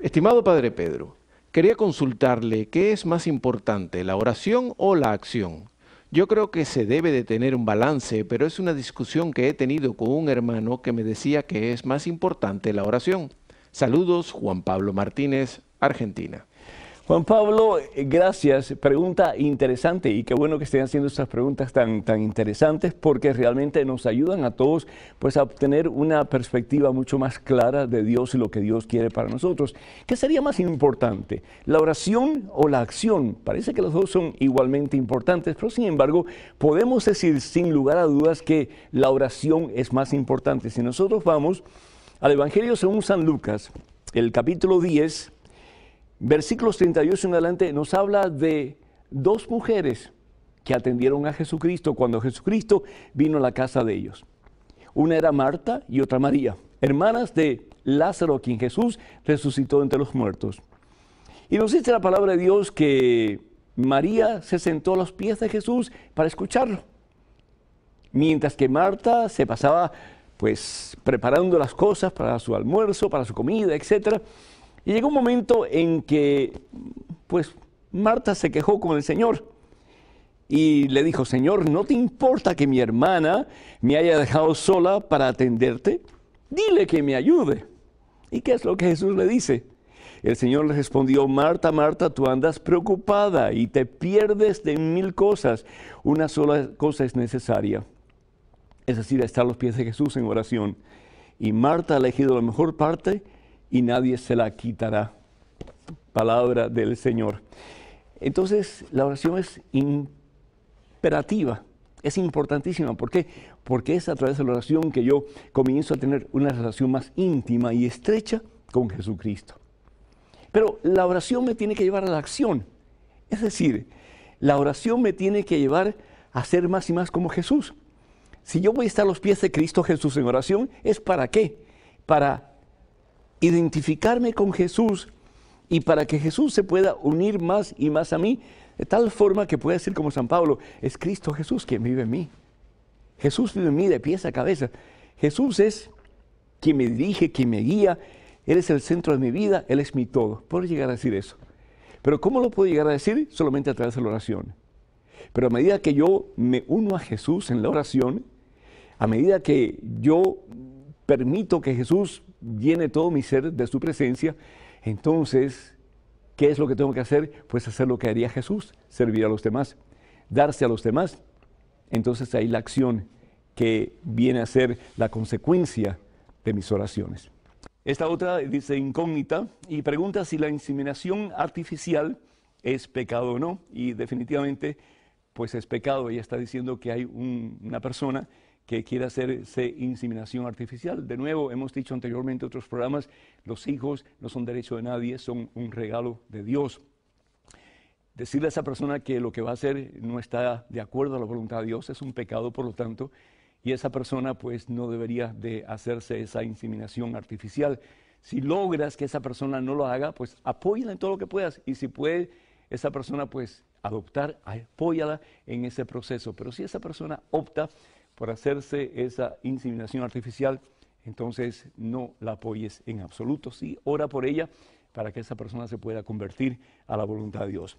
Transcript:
Estimado Padre Pedro, quería consultarle qué es más importante, la oración o la acción. Yo creo que se debe de tener un balance, pero es una discusión que he tenido con un hermano que me decía que es más importante la oración. Saludos, Juan Pablo Martínez, Argentina. Juan Pablo, gracias. Pregunta interesante y qué bueno que estén haciendo estas preguntas tan interesantes porque realmente nos ayudan a todos pues, a obtener una perspectiva mucho más clara de Dios y lo que Dios quiere para nosotros. ¿Qué sería más importante, la oración o la acción? Parece que los dos son igualmente importantes, pero sin embargo podemos decir sin lugar a dudas que la oración es más importante. Si nosotros vamos al Evangelio según San Lucas, el capítulo 10, versículos 38 en adelante, nos habla de dos mujeres que atendieron a Jesucristo cuando Jesucristo vino a la casa de ellos. Una era Marta y otra María, hermanas de Lázaro, a quien Jesús resucitó entre los muertos. Y nos dice la palabra de Dios que María se sentó a los pies de Jesús para escucharlo, mientras que Marta se pasaba pues preparando las cosas para su almuerzo, para su comida, etcétera. Y llegó un momento en que, pues, Marta se quejó con el Señor y le dijo: Señor, ¿no te importa que mi hermana me haya dejado sola para atenderte? Dile que me ayude. ¿Y qué es lo que Jesús le dice? El Señor le respondió: Marta, Marta, tú andas preocupada y te pierdes de 1000 cosas. Una sola cosa es necesaria, es decir, estar a los pies de Jesús en oración. Y Marta ha elegido la mejor parte y nadie se la quitará. Palabra del Señor. Entonces, la oración es imperativa, es importantísima. ¿Por qué? Porque es a través de la oración que yo comienzo a tener una relación más íntima y estrecha con Jesucristo. Pero la oración me tiene que llevar a la acción. Es decir, la oración me tiene que llevar a ser más y más como Jesús. Si yo voy a estar a los pies de Cristo Jesús en oración, ¿es para qué? Para identificarme con Jesús y para que Jesús se pueda unir más y más a mí, de tal forma que pueda ser como San Pablo: es Cristo Jesús quien vive en mí. Jesús vive en mí de pies a cabeza. Jesús es quien me dirige, quien me guía. Él es el centro de mi vida, Él es mi todo. Puedo llegar a decir eso. Pero ¿cómo lo puedo llegar a decir? Solamente a través de la oración. Pero a medida que yo me uno a Jesús en la oración, a medida que yo permito que Jesús llene todo mi ser de su presencia, entonces, ¿qué es lo que tengo que hacer? Pues hacer lo que haría Jesús: servir a los demás, darse a los demás. Entonces ahí la acción que viene a ser la consecuencia de mis oraciones. Esta otra dice incógnita y pregunta si la inseminación artificial es pecado o no, y definitivamente pues es pecado. Ella está diciendo que hay una persona que quiere hacerse inseminación artificial. De nuevo, hemos dicho anteriormente en otros programas, los hijos no son derecho de nadie, son un regalo de Dios. Decirle a esa persona que lo que va a hacer no está de acuerdo a la voluntad de Dios es un pecado, por lo tanto, y esa persona pues no debería de hacerse esa inseminación artificial. Si logras que esa persona no lo haga, pues apóyala en todo lo que puedas, y si puede esa persona pues adoptar, apóyala en ese proceso. Pero si esa persona opta por hacerse esa inseminación artificial, entonces no la apoyes en absoluto. Sí, ora por ella para que esa persona se pueda convertir a la voluntad de Dios.